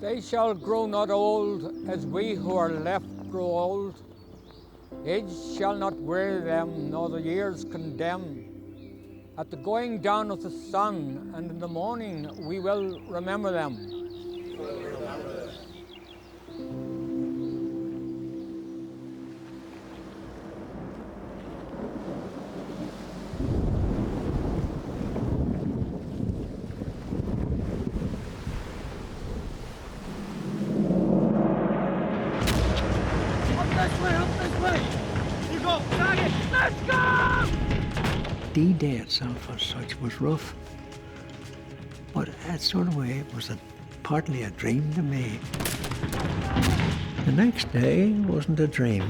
They shall grow not old as we who are left grow old. Age shall not weary them, nor the years condemn. At the going down of the sun and in the morning we will remember them. D-Day itself as such was rough, but that sort of way it was partly a dream to me. The next day wasn't a dream.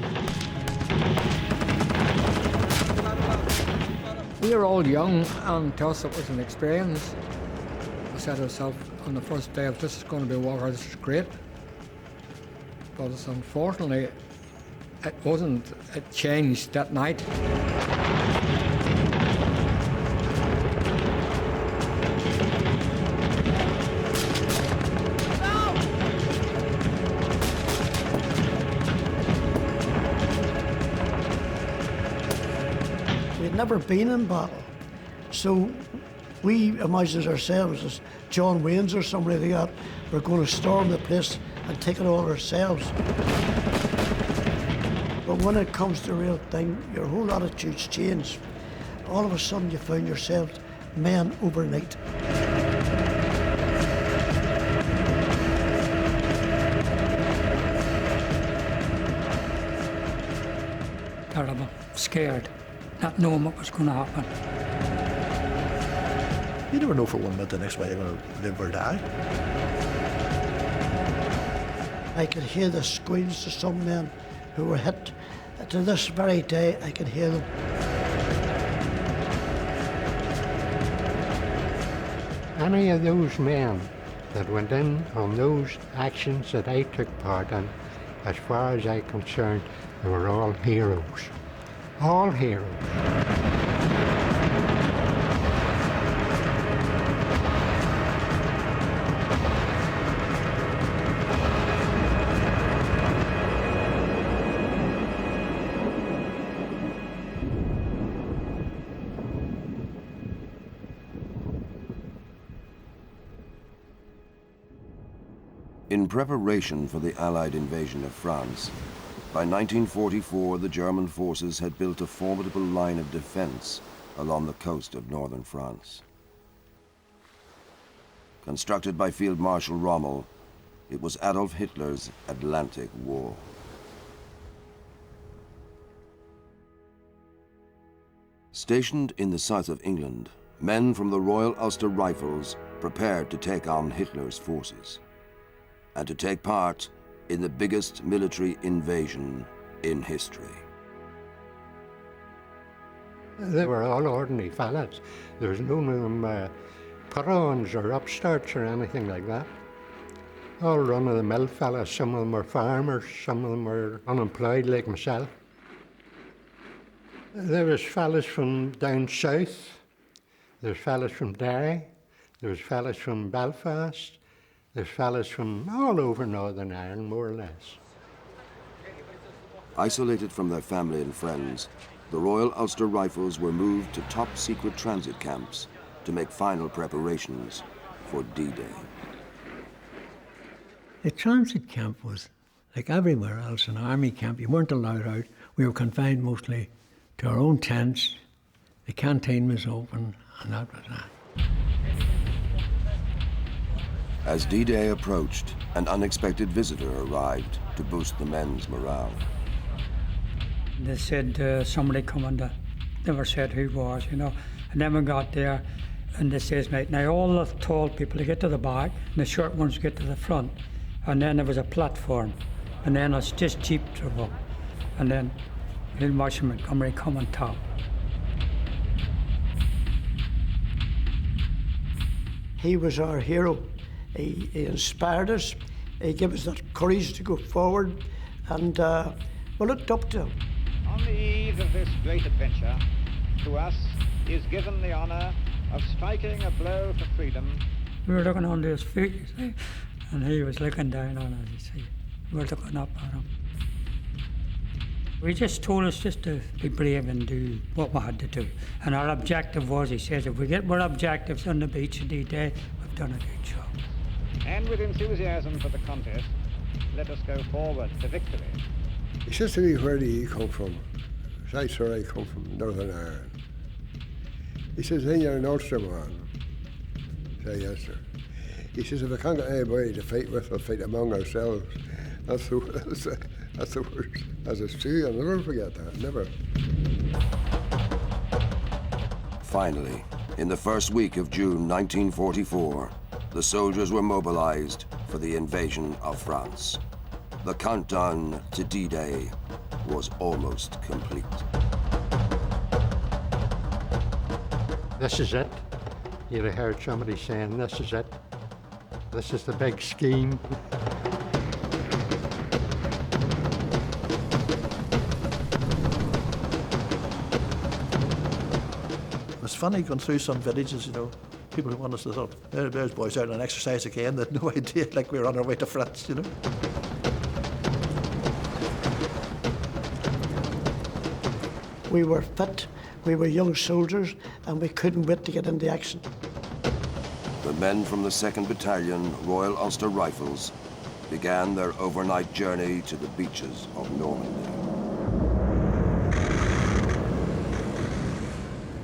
We were all young, and to us it was an experience. We said to ourselves on the first day, if this is going to be war, this is great. But unfortunately, it wasn't. It changed that night. We'd never been in battle, so we imagined ourselves as John Waynes or somebody like that. We're going to storm the place and take it all ourselves. But when it comes to the real thing, your whole attitudes change. All of a sudden you found yourself men overnight. Terrible, scared, not knowing what was going to happen. You never know for 1 minute the next way you're going to live or die. I could hear the squeals of some men who were hit. To this very day, I can hear them. Any of those men that went in on those actions that I took part in, as far as I'm concerned, they were all heroes. All heroes. In preparation for the Allied invasion of France, by 1944 the German forces had built a formidable line of defense along the coast of northern France. Constructed by Field Marshal Rommel, it was Adolf Hitler's Atlantic Wall. Stationed in the south of England, men from the Royal Ulster Rifles prepared to take on Hitler's forces and to take part in the biggest military invasion in history. They were all ordinary fellas. There was none of them put-ons or upstarts or anything like that. All run-of-the-mill fellas. Some of them were farmers, some of them were unemployed like myself. There was fellas from down south, there was fellas from Derry, there was fellas from Belfast, there's fellas from all over Northern Ireland, more or less. Isolated from their family and friends, the Royal Ulster Rifles were moved to top-secret transit camps to make final preparations for D-Day. The transit camp was like everywhere else, an army camp. You weren't allowed out. We were confined mostly to our own tents. The canteen was open, and that was that. As D-Day approached, an unexpected visitor arrived to boost the men's morale. They said somebody coming to, never said who it was, you know. And then we got there, and they says, now all the tall people, they get to the back, and the short ones get to the front. And then there was a platform, and then it's just jeep trouble. And then Field Marshal Montgomery come on top. He was our hero. He inspired us. He gave us that courage to go forward, and we looked up to him. On the eve of this great adventure, to us is given the honour of striking a blow for freedom. We were looking under his feet, you see, and he was looking down on us. You see, we're looking up at him. He just told us just to be brave and do what we had to do. And our objective was, he says, if we get our objectives on the beach in D-Day, we've done a good job. And with enthusiasm for the contest, let us go forward to victory. He says to me, where do you come from? I say, sir, I come from Northern Ireland. He says, then you're an Ulster man. I say, yes, sir. He says, if I can't get anybody to fight with, we'll fight among ourselves. That's the worst. As it's true, I'll never forget that, never. Finally, in the first week of June 1944, the soldiers were mobilized for the invasion of France. The countdown to D-Day was almost complete. This is it. You'd have heard somebody saying, this is it. This is the big scheme. It's funny going through some villages, you know, people who want us to thought, there's boys out on exercise again, they had no idea, like we were on our way to France, you know. We were fit, we were young soldiers, and we couldn't wait to get into action. The men from the 2nd Battalion, Royal Ulster Rifles, began their overnight journey to the beaches of Normandy.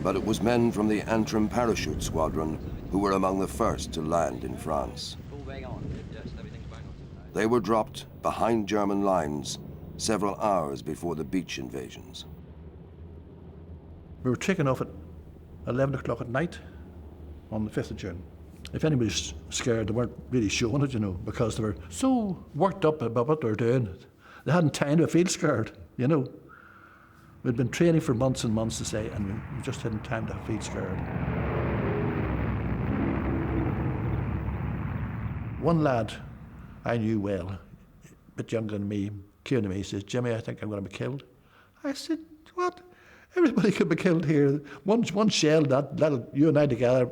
But it was men from the Antrim Parachute Squadron who were among the first to land in France. They were dropped behind German lines several hours before the beach invasions. We were taken off at 11 o'clock at night on the 5th of June. If anybody's scared, they weren't really showing it, you know, because they were so worked up about what they were doing. They hadn't time to feel scared, you know. We'd been training for months and months to say, and we just hadn't time to feel scared. One lad I knew well, a bit younger than me, came to me, he says, Jimmy, I think I'm going to be killed. I said, what? Everybody could be killed here. One shell, that'll you and I together,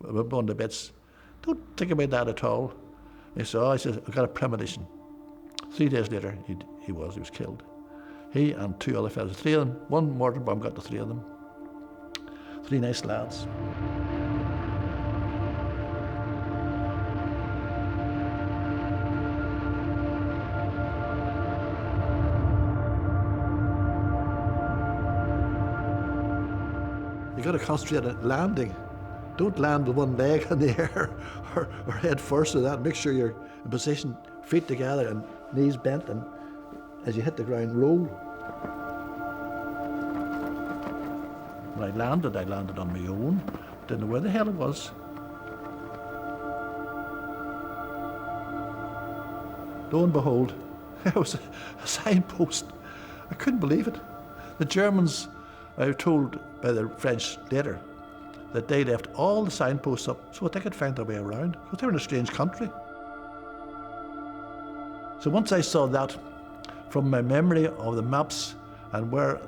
we're blown to bits. Don't think about that at all. He said, I said, I got a premonition. 3 days later, he was killed. He and 2 other fellows, 3 of them, 1 mortar bomb got to 3 of them. 3 nice lads. You got to concentrate on landing. Don't land with one leg in the air or head first or that. Make sure you're in position, feet together and knees bent, and as you hit the ground, roll. When I landed on my own. Didn't know where the hell it was. Lo and behold, it was a signpost. I couldn't believe it. The Germans, I was told by the French later, that they left all the signposts up so that they could find their way around, because they were in a strange country. So once I saw that, from my memory of the maps and where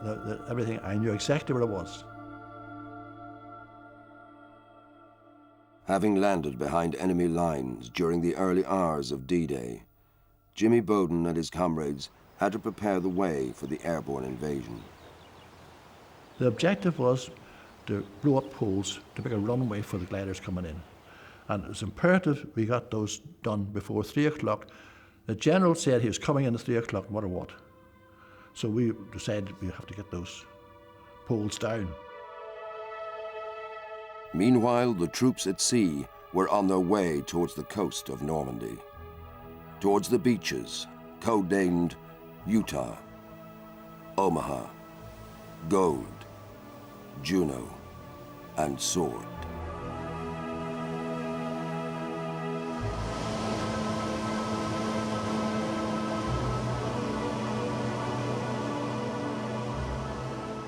everything, I knew exactly where it was. Having landed behind enemy lines during the early hours of D-Day, Jimmy Bowden and his comrades had to prepare the way for the airborne invasion. The objective was to blow up poles to make a runway for the gliders coming in. And it was imperative we got those done before 3 o'clock. The general said he was coming in at 3 o'clock, no matter what. So we decided we have to get those poles down. Meanwhile, the troops at sea were on their way towards the coast of Normandy, towards the beaches, codenamed Utah, Omaha, Gold, Juno, and Sword.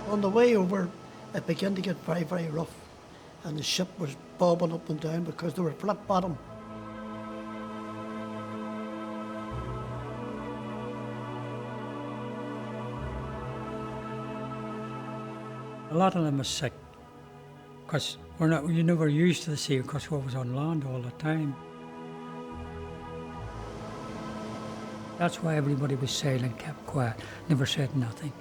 On the way over, it began to get very, very rough, and the ship was bobbing up and down because they were flat bottom. A lot of them was sick, because you never used to the sea because we was on land all the time. That's why everybody was silent, kept quiet, never said nothing.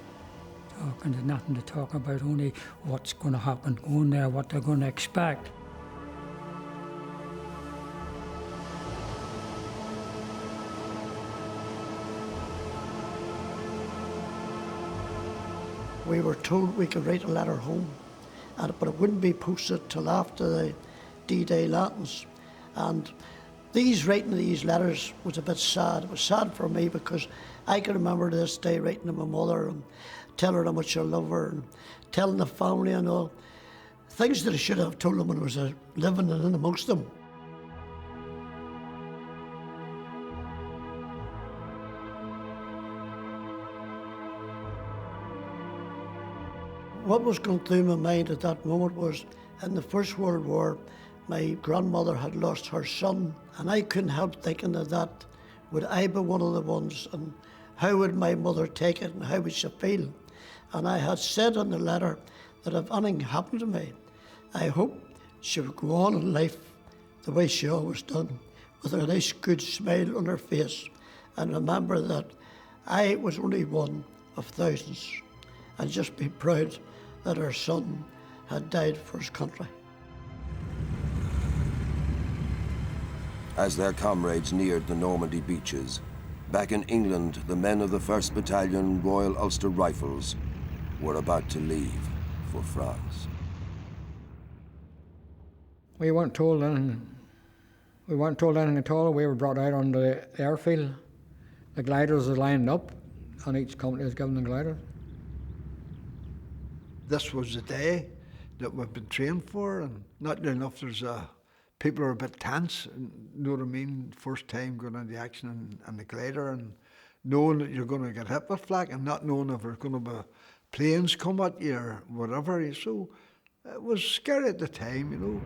There's nothing to talk about, only what's going to happen, going there, what they're going to expect. We were told we could write a letter home, but it wouldn't be posted till after the D-Day Latins. And writing these letters was a bit sad. It was sad for me because I can remember this day writing to my mother and telling her how much I love her and telling the family and all. Things that I should have told them when I was living and in amongst them. What was going through my mind at that moment was, in the First World War, my grandmother had lost her son, and I couldn't help thinking of that. Would I be one of the ones, and how would my mother take it, and how would she feel? And I had said in the letter that if anything happened to me, I hope she would go on in life the way she always done, with a nice good smile on her face, and remember that I was only one of thousands, and just be proud that her son had died for his country. As their comrades neared the Normandy beaches, back in England, the men of the 1st Battalion Royal Ulster Rifles were about to leave for France. We weren't told anything. We weren't told anything at all. We were brought out on the airfield. The gliders were lined up, and each company was given a glider. This was the day that we've been trained for, and not enough people are a bit tense, and you know what I mean, first time going into action and the glider, and knowing that you're going to get hit with flak and not knowing if there's going to be planes come at you or whatever. So it was scary at the time, you know.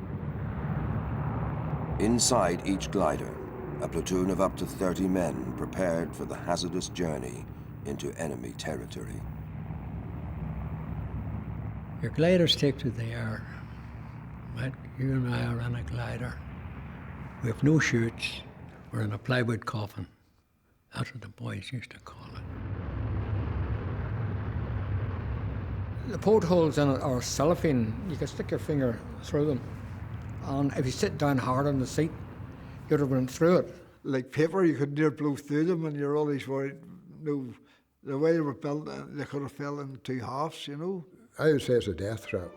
Inside each glider, a platoon of up to 30 men prepared for the hazardous journey into enemy territory. Your gliders take to the air. Right? You and I are on a glider. We have no chutes. We're in a plywood coffin. That's what the boys used to call it. The portholes in it are cellophane. You can stick your finger through them. And if you sit down hard on the seat, you'd have been through it. Like paper, you could near blow through them, and you're always worried, no, the way they were built, they could have fell in two halves, you know. I would say it's a death trap.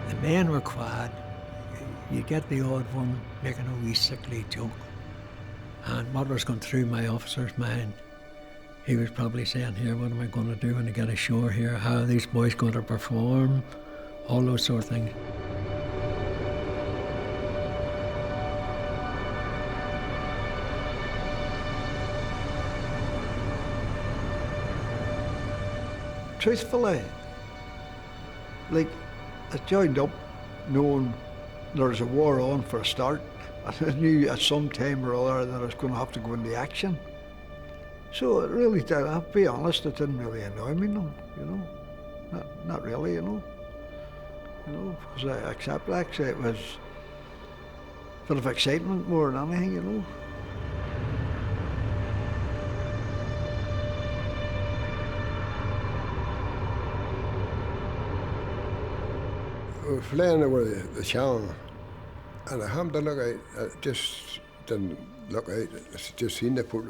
The men were quiet. You get the odd one making a wee sickly joke. And what was going through my officer's mind, he was probably saying, here, what am I going to do when I get ashore here? How are these boys going to perform? All those sort of things. Truthfully, like, I joined up knowing there was a war on for a start. I knew at some time or other that I was going to have to go into action. So it really did, I'll be honest, it didn't really annoy me, no, you know. Not really, you know. Because I accepted, actually, it was a bit of excitement more than anything, you know. We were flying over the channel, and I happened to look out, I just didn't look out, I just seen the port,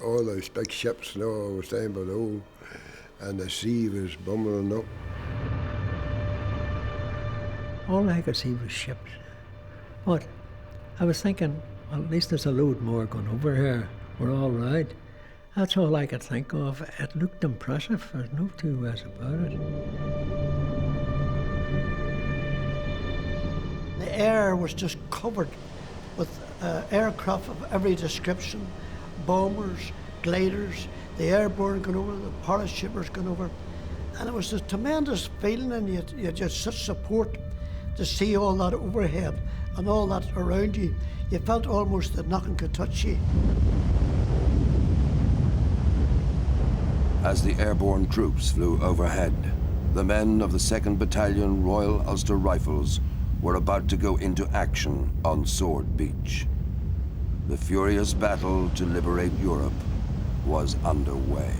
all those big ships and all was down below, and the sea was bumbling up. All I could see was ships. But I was thinking, well, at least there's a load more going over here. We're all right. That's all I could think of. It looked impressive. There's no two ways about it. The air was just covered with aircraft of every description, bombers, gliders, the airborne going over, the parachuters going over, And it was a tremendous feeling, and you had just such support to see all that overhead and all that around you. You felt almost that nothing could touch you. As the airborne troops flew overhead, the men of the 2nd Battalion Royal Ulster Rifles were about to go into action on Sword Beach. The furious battle to liberate Europe was underway.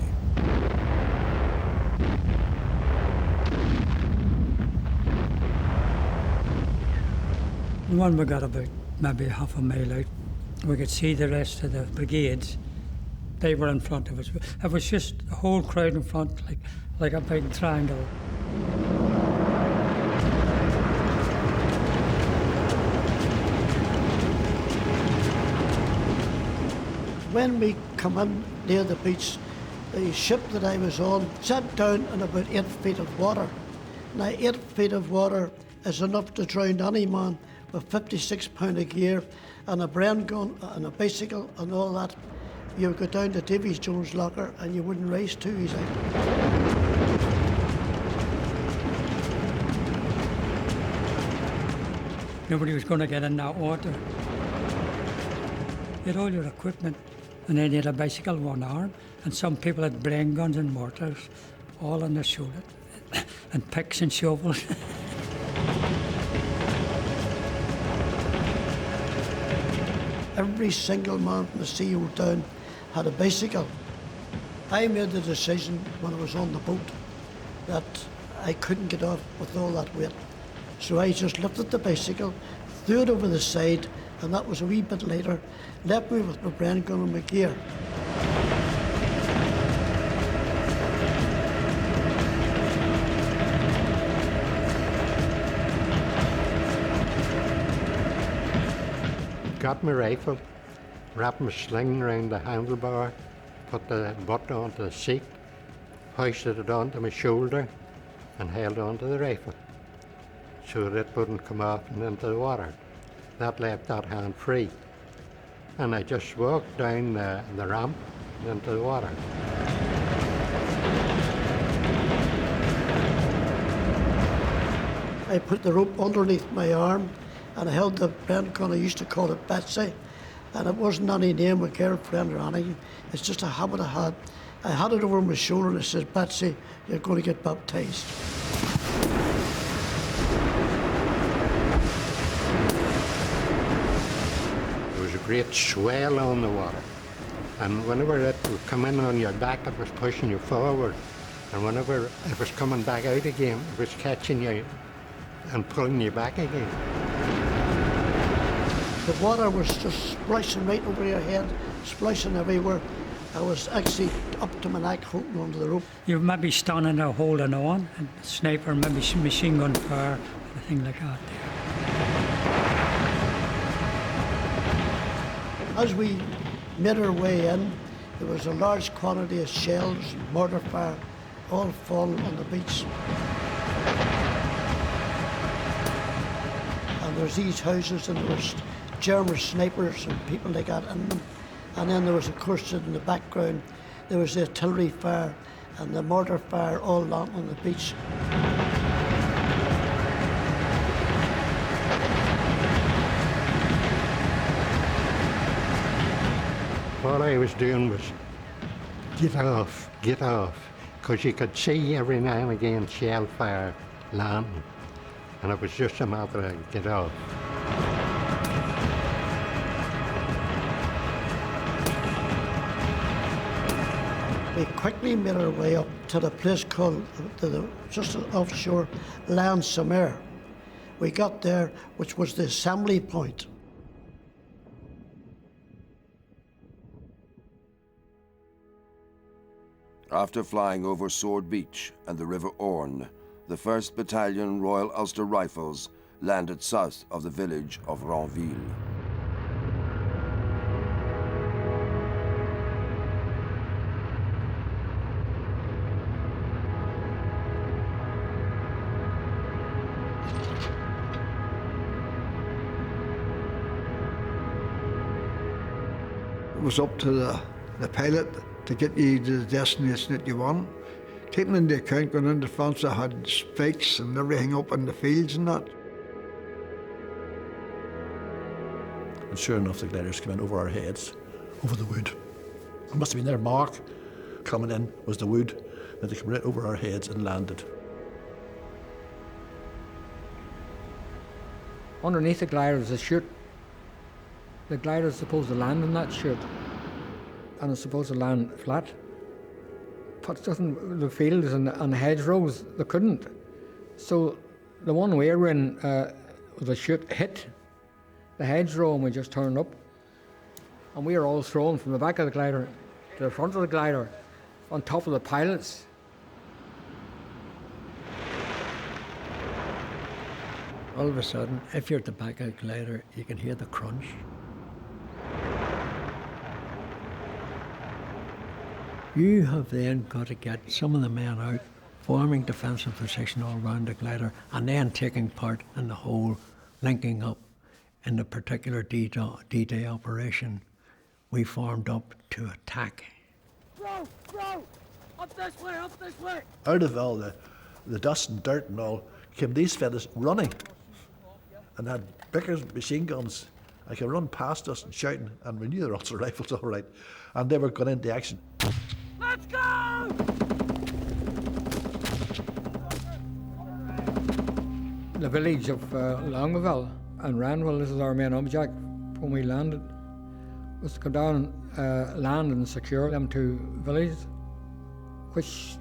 When we got about maybe half a mile out, we could see the rest of the brigades. They were in front of us. It was just a whole crowd in front, like a big triangle. When we come in near the beach, the ship that I was on sat down in about 8 feet of water. Now 8 feet of water is enough to drown any man with 56 pound of gear and a Bren gun and a bicycle and all that. You would go down to Davies Jones' locker and you wouldn't rise too easy. Nobody was going to get in that water. You had all your equipment, and then you had a bicycle, one arm, and some people had brain guns and mortars, all on their shoulder, and picks and shovels. Every single man from the CO down had a bicycle. I made the decision when I was on the boat that I couldn't get off with all that weight. So I just lifted the bicycle, threw it over the side, and that was a wee bit later, left me with my Bren gun and my gear. Got my rifle, wrapped my sling around the handlebar, put the butt onto the seat, hoisted it onto my shoulder and held onto the rifle so that it wouldn't come off and into the water. That left that hand free. And I just walked down the ramp and into the water. I put the rope underneath my arm and I held the Bren gun. I used to call it Betsy, and it wasn't any name, a girlfriend or anything. It's just a habit I had. I had it over my shoulder and it says, "Betsy, you're going to get baptized." There was a great swell on the water, and whenever it would come in on your back, it was pushing you forward, and whenever it was coming back out again, it was catching you and pulling you back again. The water was just splashing right over your head, splashing everywhere. I was actually up to my neck holding onto the rope. You might be standing there holding on, and sniper, maybe machine gun fire, anything like that. As we made our way in, there was a large quantity of shells, mortar fire, all falling on the beach. And there's these houses, and there was German snipers and people like that in them. And then there was, of course, in the background, there was the artillery fire and the mortar fire all landing on the beach. All I was doing was get off, because you could see every now and again shell fire landing, and it was just a matter of get off. We quickly made our way up to the place called, just offshore, Lands-sur-Mer. We got there, which was the assembly point. After flying over Sword Beach and the River Orne, the 1st Battalion Royal Ulster Rifles landed south of the village of Ranville. It was up to the pilot to get you to the destination that you want. taking into account when in France I had spikes and everything up in the fields and that. And sure enough, the gliders came in over our heads, over the wood. It must have been their mark coming in, was the wood, and they came right over our heads and landed. Underneath the glider is a chute. The glider is supposed to land in that chute, and it's supposed to land flat. But it doesn't, the fields and the hedgerows, they couldn't. So the one we were in, the chute hit the hedgerow and we just turned up. And we were all thrown from the back of the glider to the front of the glider on top of the pilots. All of a sudden, if you're at the back of the glider, you can hear the crunch. You have then got to get some of the men out, forming defensive position all around the glider, and then taking part in the whole linking up in the particular D-Day operation. We formed up to attack. Bro! Up this way, up this way! Out of all the dust and dirt and all came these fellas running and had Vickers machine guns. They could run past us and shouting, and we knew they were also rifles all right, and they were going into action. Let's go! The village of Longueville and Ranville, this is our main object when we landed, was to go down, land and secure them two villages, which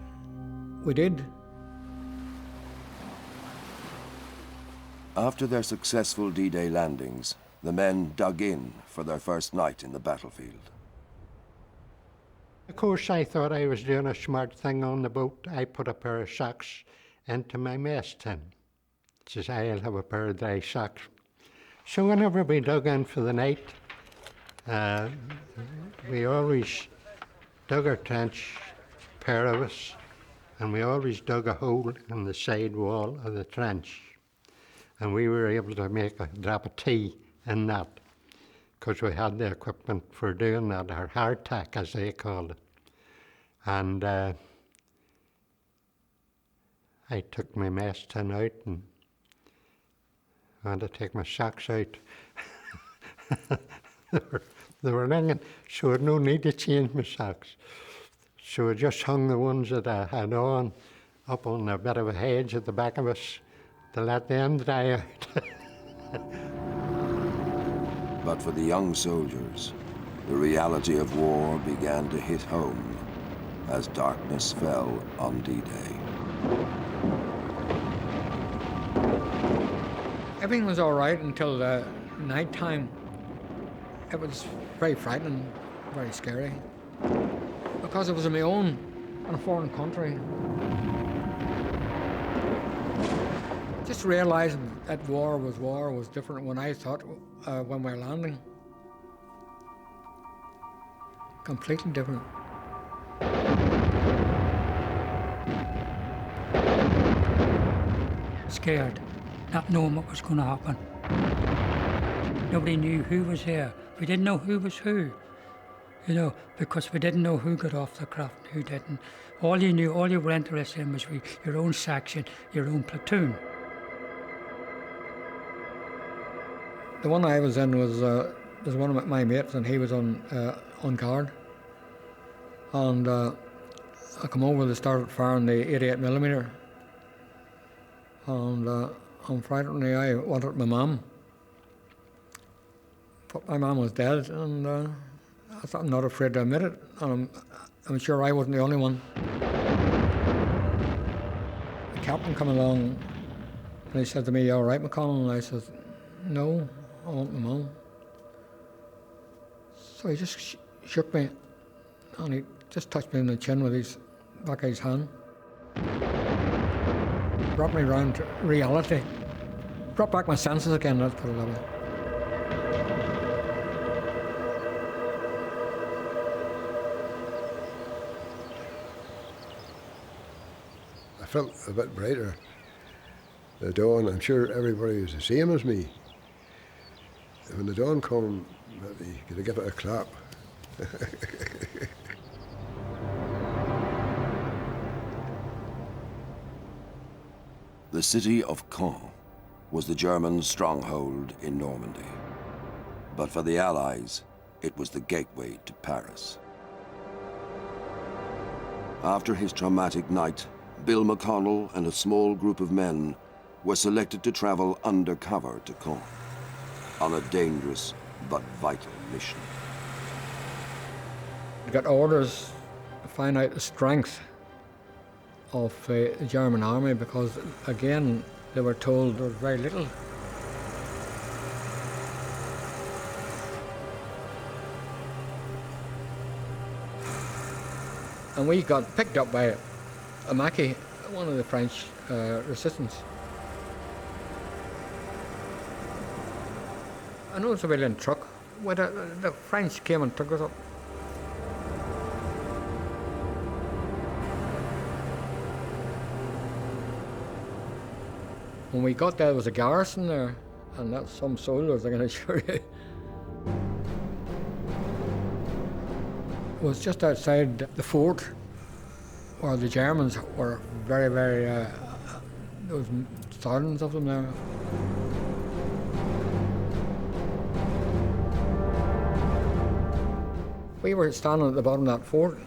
we did. After their successful D-Day landings, the men dug in for their first night in the battlefield. Of course, I thought I was doing a smart thing on the boat. I put a pair of socks into my mess tin. Says I'll have a pair of dry socks. So whenever we dug in for the night, we always dug our trench, pair of us, and we always dug a hole in the side wall of the trench. And we were able to make a drop of tea in that, because we had the equipment for doing that, our hardtack as they called it. And I took my mess tin out and had to take my socks out. they were ringing, so I had no need to change my socks. So I just hung the ones that I had on up on a bit of a hedge at the back of us to let them dry out. But for the young soldiers, the reality of war began to hit home as darkness fell on D-Day. Everything was all right until night time. It was very frightening, very scary, because it was on my own in a foreign country. Just realizing that war was different when I thought when we were landing. Completely different. Scared, not knowing what was going to happen. Nobody knew who was here. We didn't know who was who, you know, because we didn't know who got off the craft and who didn't. All you knew, all you were interested in was your own section, your own platoon. The one I was in was one of my mates, and he was on guard. And I come over, they started firing the 88mm. And on Friday I went at my mum. But my mum was dead, and I'm not afraid to admit it. And I'm sure I wasn't the only one. The captain came along, and he said to me, "You all right, McConnell?" And I said, "No, I want my mum." So he just shook me, and he just touched me in the chin with his back of his hand. Brought me round to reality. Brought back my senses again, let's put it that way. I felt a bit brighter. The dawn, I'm sure everybody was the same as me. When the dawn come, maybe could I give it a clap? The city of Caen was the German stronghold in Normandy. But for the Allies, it was the gateway to Paris. After his traumatic night, Bill McConnell and a small group of men were selected to travel undercover to Caen on a dangerous but vital mission. We got orders to find out the strength of the German army because, again, they were told there was very little. And we got picked up by a Macchi, one of the French resistance. An old civilian truck with the French came and took us up. When we got there was a garrison there, and that's some soldiers, I can assure you. It was just outside the fort where the Germans were very, very, there was thousands of them there. We were standing at the bottom of that fort,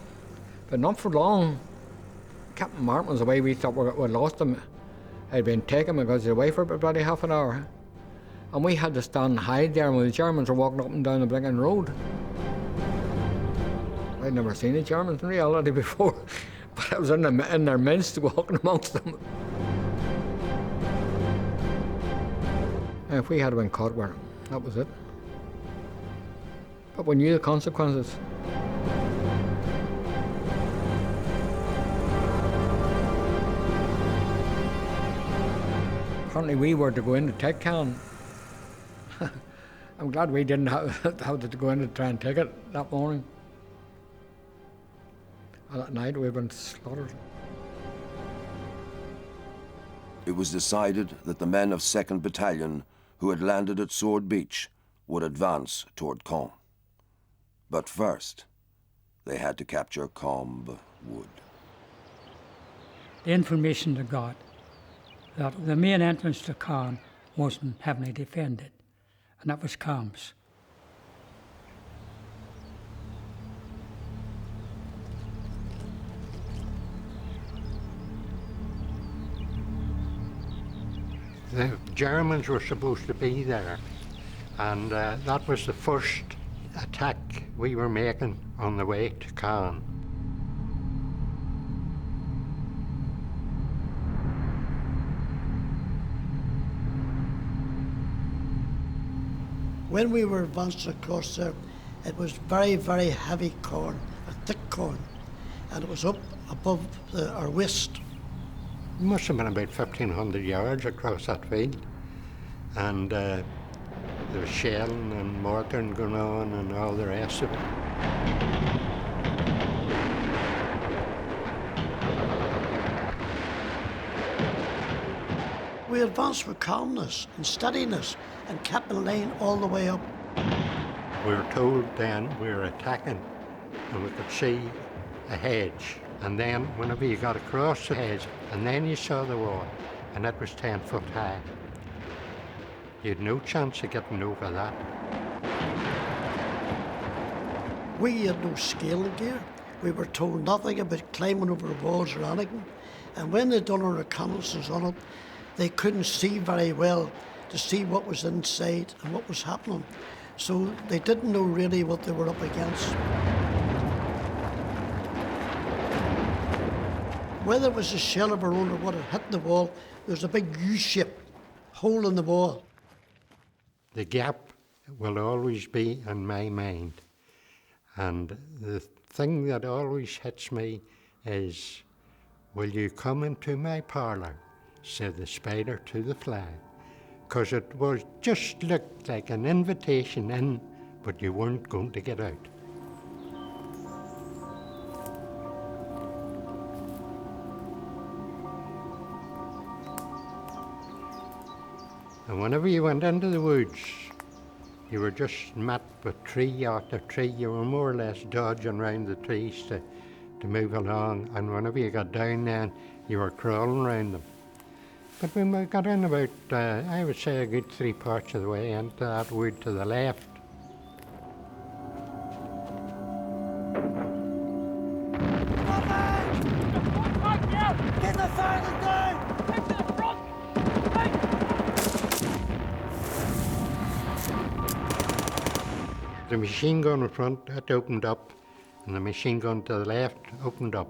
but not for long. Captain Martin was away, we thought we'd lost him. He'd been taken because he was away for about half an hour. And we had to stand and hide there when the Germans were walking up and down the Blinken Road. I'd never seen the Germans in reality before, but I was in their midst, walking amongst them. And if we had been caught, well, that was it. But we knew the consequences. Apparently we were to go in to take Caen. I'm glad we didn't have to go in to try and take it that morning. And that night we'd been slaughtered. It was decided that the men of 2nd Battalion who had landed at Sword Beach would advance toward Caen. But first, they had to capture Combe Wood. The information they got that the main entrance to Caen wasn't heavily defended, and that was Combes. The Germans were supposed to be there, and that was the first attack we were making on the way to Caen. When we were advancing across there, it was very, very heavy corn, a thick corn, and it was up above our waist. It must have been about 1,500 yards across that field, and there was shelling and mortaring going on and all the rest of it. We advanced with calmness and steadiness and kept the line all the way up. We were told then we were attacking and we could see a hedge. And then whenever you got across the hedge and then you saw the wall and it was 10 foot high, you had no chance of getting over that. We had no scaling gear. We were told nothing about climbing over walls or anything. And when they'd done our reconnaissance on it, they couldn't see very well to see what was inside and what was happening. So they didn't know really what they were up against. Whether it was a shell of our own or what had hit the wall, there was a big U-shaped hole in the wall. The gap will always be in my mind. And the thing that always hits me is, "Will you come into my parlour?" said the spider to the fly. Because it was just looked like an invitation in, but you weren't going to get out. And whenever you went into the woods, you were just met with tree after tree. You were more or less dodging around the trees to move along. And whenever you got down then, you were crawling around them. But when we got in about, I would say a good 3/4 of the way into that wood to the left, Get the fire down! Take to the front! the machine gun in front, that opened up, and the machine gun to the left opened up.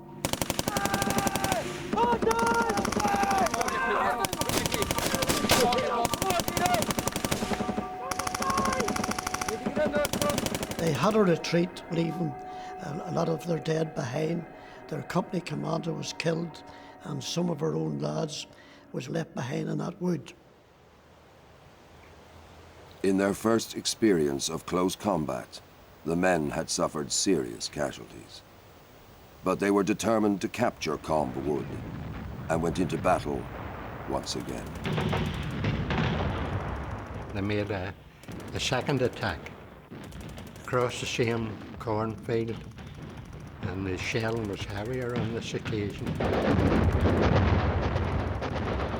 They had a retreat, leaving a lot of their dead behind. Their company commander was killed, and some of our own lads was left behind in that wood. In their first experience of close combat, the men had suffered serious casualties. But they were determined to capture Combe Wood and went into battle once again. They made a second attack across the same cornfield, and the shelling was heavier on this occasion.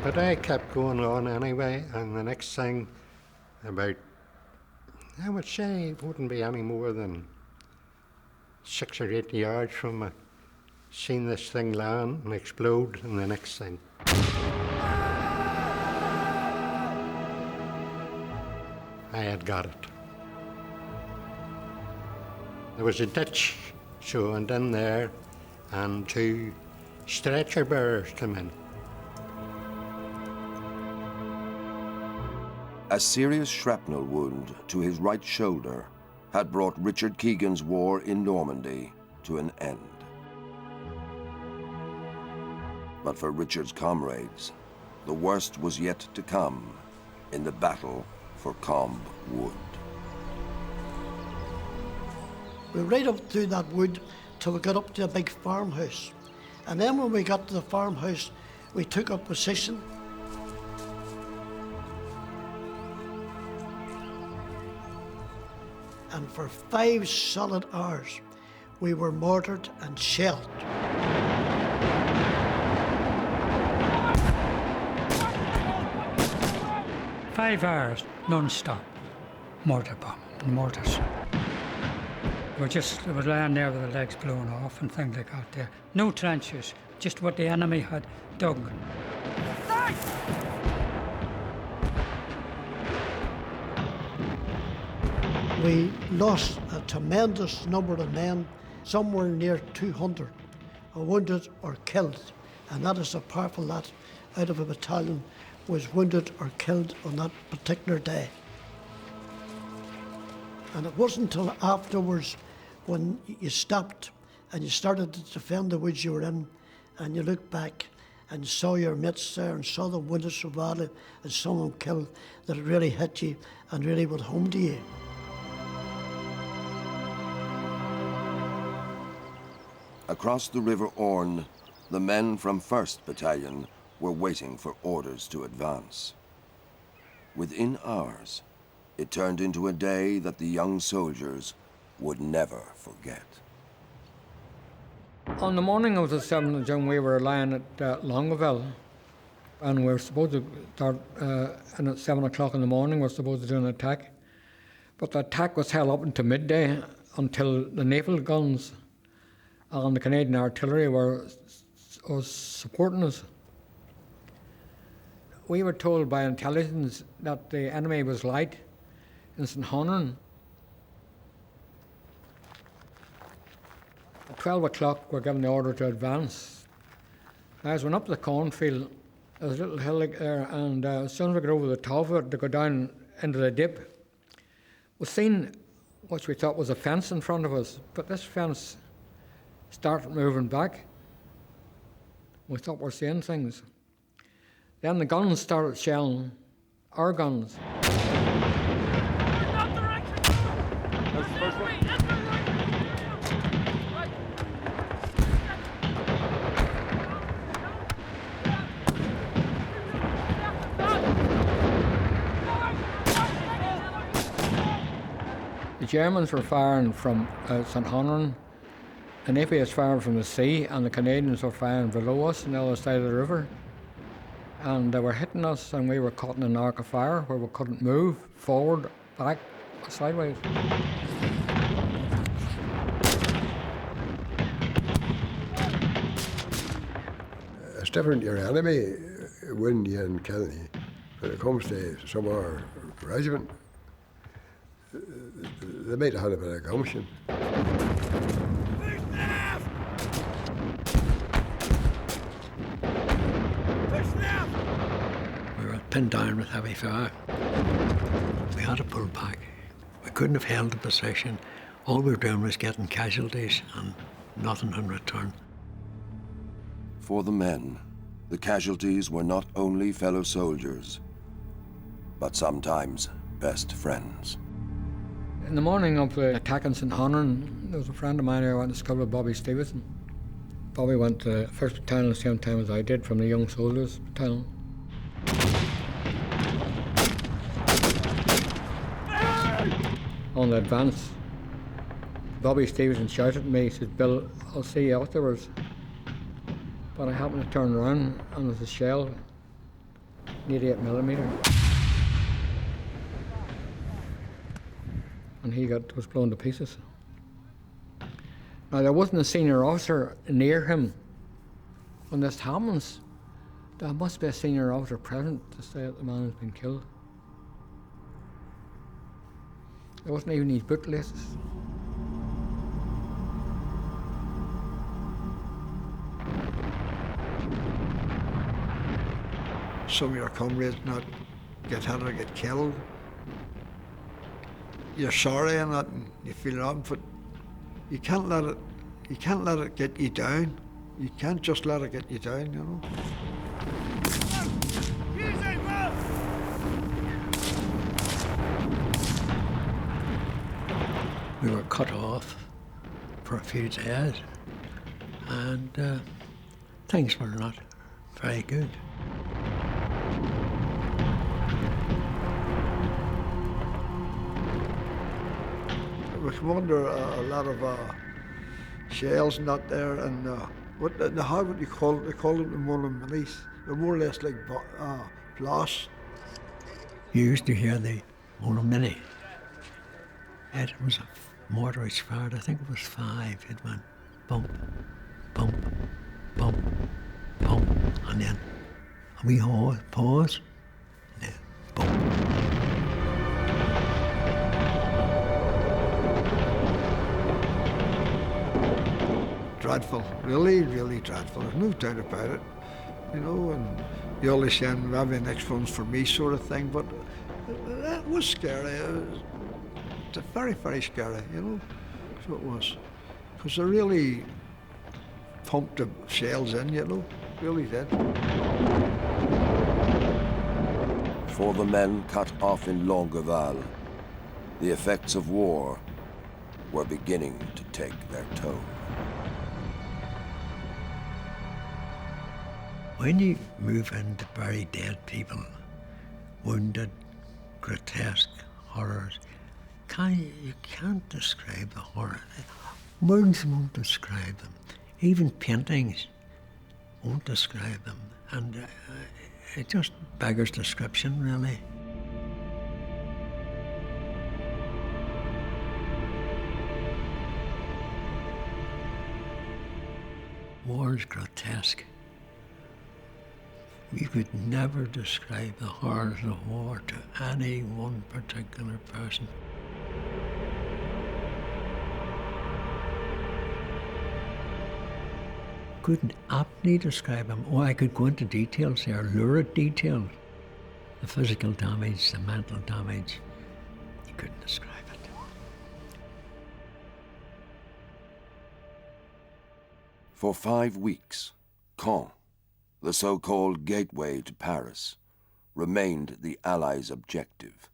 But I kept going on anyway, and the next thing, about, I would say it wouldn't be any more than 6 or 8 yards from me, seen this thing land and explode, and the next thing. I had got it. There was a ditch, so I went in there, and 2 stretcher bearers came in. A serious shrapnel wound to his right shoulder had brought Richard Keegan's war in Normandy to an end. But for Richard's comrades, the worst was yet to come in the battle for Combe Wood. We right up through that wood till we got up to a big farmhouse. And then when we got to the farmhouse, we took up position. And for 5 solid hours, we were mortared and shelled. Five hours, non-stop, mortar bomb, mortars. We were lying there with the legs blown off and things like that there. No trenches, just what the enemy had dug. We lost a tremendous number of men, somewhere near 200, are wounded or killed. And that is a powerful lot out of a battalion was wounded or killed on that particular day. And it wasn't until afterwards when you stopped and you started to defend the woods you were in, and you looked back and saw your mates there and saw them wounded so badly and some of them killed, that it really hit you and really went home to you. Across the River Orne, the men from 1st Battalion were waiting for orders to advance. Within hours, it turned into a day that the young soldiers would never forget. On the morning of the 7th of June, we were lying at Longueville, and we were supposed to start, and at 7 o'clock in the morning, we were supposed to do an attack. But the attack was held up until midday, until the naval guns and the Canadian artillery was supporting us. We were told by intelligence that the enemy was light in St. Honorine. At 12 o'clock, we were given the order to advance. As we went up the cornfield, there was a little hill there, and as soon as we got over the top of it to go down into the dip, we seen what we thought was a fence in front of us, but this fence started moving back. We thought we were seeing things. Then the guns started shelling, our guns. The Germans were firing from St. Honorine, the Navy was firing from the sea, and the Canadians were firing below us on the other side of the river. and they were hitting us, and we were caught in an arc of fire where we couldn't move forward, back, sideways. It's different, your enemy wouldn't you and kill you. When it comes to some of our regiment, they might have had a bit of gumption. We were pinned down with heavy fire. We had to pull back. We couldn't have held the position. All we were doing was getting casualties and nothing in return. For the men, the casualties were not only fellow soldiers, but sometimes best friends. In the morning of the attack in St. Honoran, there was a friend of mine who went to school with Bobby Stevenson. Bobby went to 1st Battalion at the same time as I did, from the Young Soldiers Battalion. On the advance, Bobby Stevenson shouted at me, he said, "Bill, I'll see you afterwards." But I happened to turn around and there was a shell, 88mm. And he was blown to pieces. Now, there wasn't a senior officer near him when this happens. There must be a senior officer present to say that the man has been killed. There wasn't even his bootlaces. Some of your comrades not get hit or get killed. You're sorry and that, and you feel wrong, but you can't let it get you down. You can't just let it get you down, you know. We were cut off for a few days, and things were not very good. We come under a lot of shells not there, and how would you call it? They call them the Mullen-Minis. They're more or less like blasts. You used to hear the Mullen-Mini. It was a mortar which fired, I think it was 5. It went bump, bump, bump, bump, and then a wee pause, and then bump. Dreadful, really, really dreadful. There's no doubt about it, you know. And you always saying maybe the next one's for me, sort of thing. But it was scary. It's very, very scary, you know. So it was, because they really pumped the shells in, you know, really did. For the men cut off in Longueval, the effects of war were beginning to take their toll. When you move in to bury dead people, wounded, grotesque horrors, you can't describe the horror. Words won't describe them. Even paintings won't describe them. And it just beggars description, really. War is grotesque. You could never describe the horrors of war to any one particular person. Couldn't aptly describe them. Oh, I could go into details there, lurid details. The physical damage, the mental damage. You couldn't describe it. For 5 weeks, Caen, the so-called gateway to Paris, remained the Allies' objective.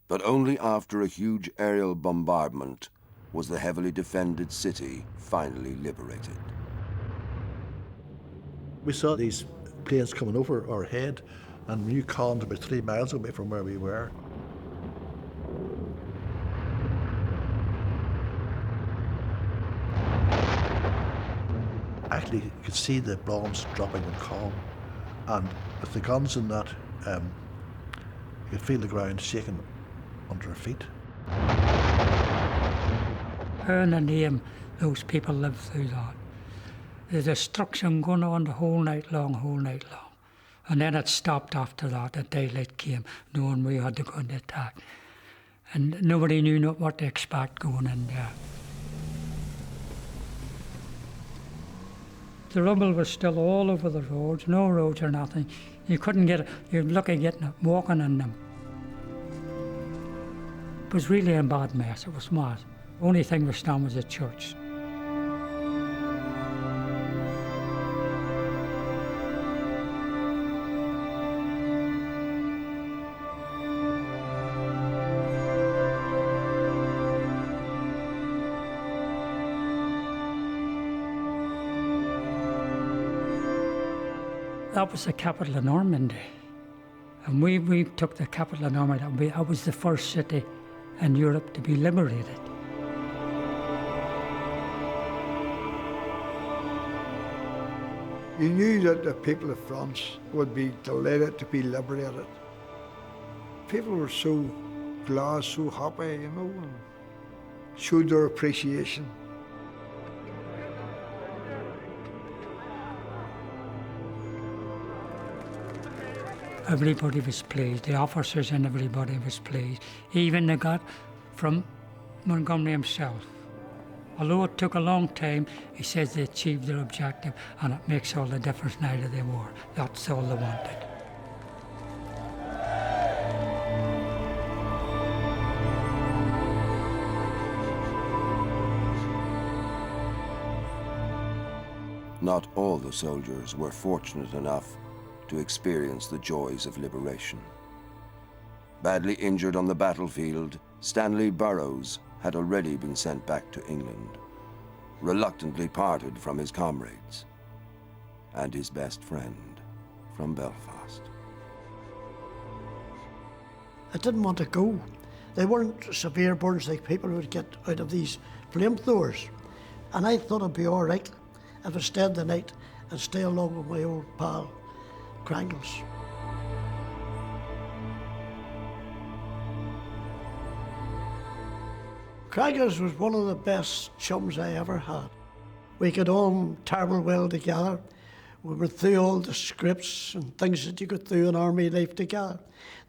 But only after a huge aerial bombardment was the heavily defended city finally liberated. We saw these planes coming over our head, and we knew Caen about 3 miles away from where we were. Actually, you could see the bombs dropping in Caen, And with the guns and that, you could feel the ground shaking under her feet. How in the name those people lived through that? The destruction going on the whole night long. And then it stopped after that, the daylight came, knowing we had to go into attack. And nobody knew what to expect going in there. The rubble was still all over the roads, no roads or nothing. You couldn't get it, you'd look at walking in them. It was really a bad mess, it was mad. The only thing was done was the church. That was the capital of Normandy. And we took the capital of Normandy. That was the first city in Europe to be liberated. You knew that the people of France would be delighted to be liberated. People were so glad, so happy, you know, and showed their appreciation. Everybody was pleased, the officers and everybody was pleased. Even they got from Montgomery himself. Although it took a long time, he says they achieved their objective, and it makes all the difference now that they were. That's all they wanted. Not all the soldiers were fortunate enough to experience the joys of liberation. Badly injured on the battlefield, Stanley Burrows had already been sent back to England, reluctantly parted from his comrades and his best friend from Belfast. I didn't want to go. They weren't severe burns like people would get out of these flamethrowers. And I thought it'd be all right if I stayed the night and stay along with my old pal, Crangles. Crangles was one of the best chums I ever had. We got on terrible well together. We were through all the scripts and things that you go through in army life together.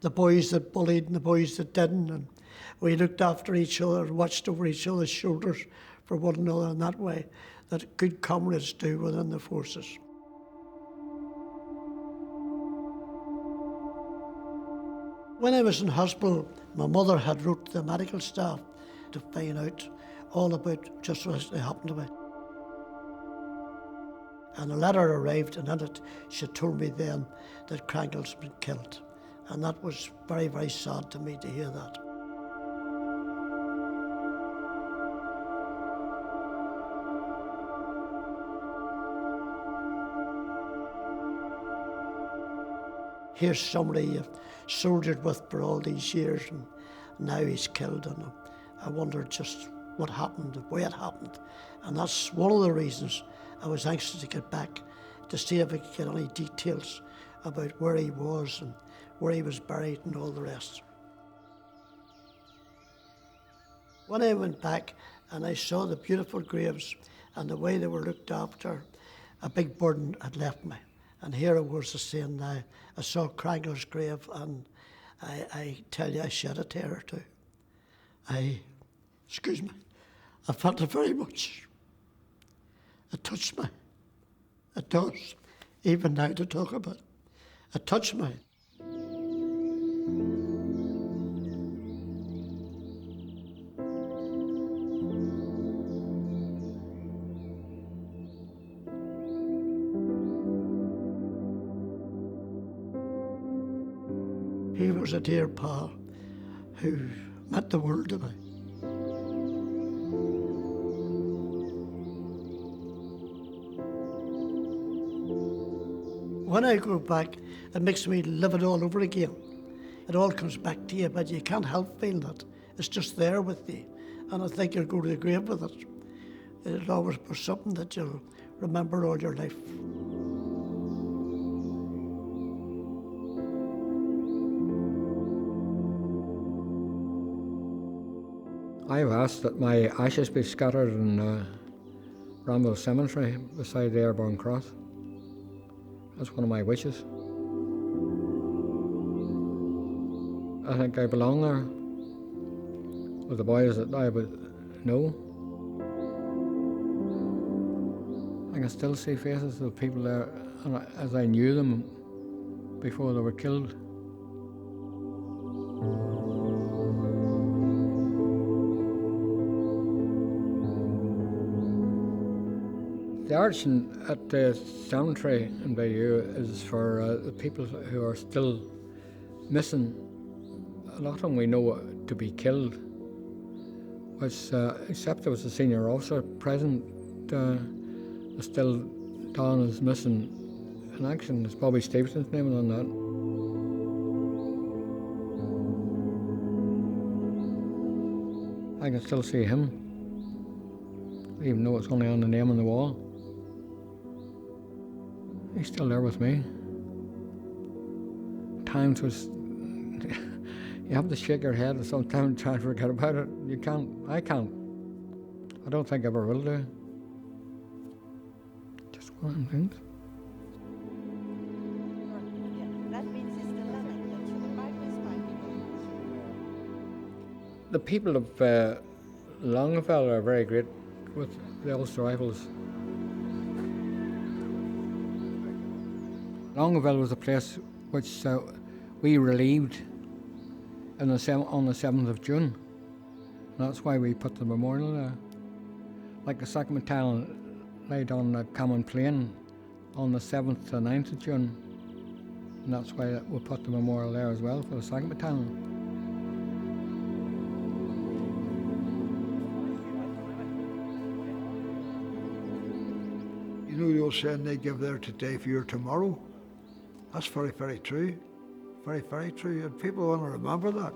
The boys that bullied and the boys that didn't. And we looked after each other, watched over each other's shoulders for one another in that way that good comrades do within the forces. When I was in hospital, my mother had wrote to the medical staff to find out all about just what happened to me. And a letter arrived, and in it she told me then that Crangles had been killed. And that was very, very sad to me to hear that. Here's somebody you've soldiered with for all these years, and now he's killed, and I wondered just what happened, the way it happened. And that's one of the reasons I was anxious to get back, to see if I could get any details about where he was and where he was buried and all the rest. When I went back and I saw the beautiful graves and the way they were looked after, a big burden had left me. And here it was the same now. I saw Crangles' grave, and I tell you, I shed a tear or two. Excuse me, I felt it very much. It touched me. It does, even now to talk about it. It touched me. He was a dear pal who meant the world to me. When I go back, it makes me live it all over again. It all comes back to you, but you can't help feeling it. It's just there with you, and I think you'll go to the grave with it. It'll always be something that you'll remember all your life. I've asked that my ashes be scattered in Bramble Cemetery beside the Airborne Cross. That's one of my wishes. I think I belong there with the boys that I would know. I can still see faces of people there as I knew them before they were killed. The arch at the cemetery in Bayeux is for the people who are still missing. A lot of them we know to be killed, which, except there was a senior officer present, still Don is missing in action. It's Bobby Stevenson's name on that. I can still see him, even though it's only on the name on the wall. He's still there with me. Times was, you have to shake your head and sometimes try to forget about it. You can't, I can't. I don't think I ever will do. Just one of them things. The people of Longfell are very great with the Ulster Rifles. Longfell was a place which we relieved on the 7th of June. And that's why we put the memorial there. Like the 2nd Battalion laid on the Common Plain on the 7th to 9th of June. And that's why we put the memorial there as well for the 2nd Battalion. You know the old saying, they give there today for your tomorrow? That's very, very true. Very, very true. And people want to remember that.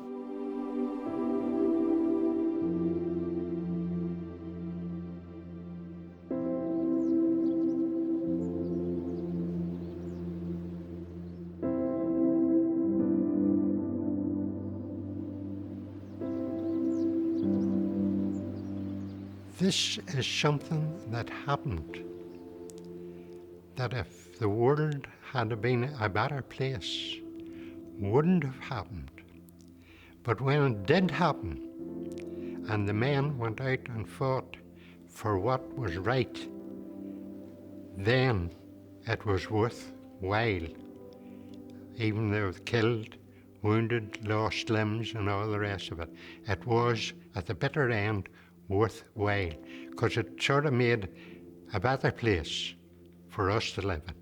This is something that happened, that if the world had been a better place, wouldn't have happened. But when it did happen, and the men went out and fought for what was right, then it was worthwhile. Even though killed, wounded, lost limbs and all the rest of it, it was, at the bitter end, worthwhile, because it sort of made a better place for us to live in.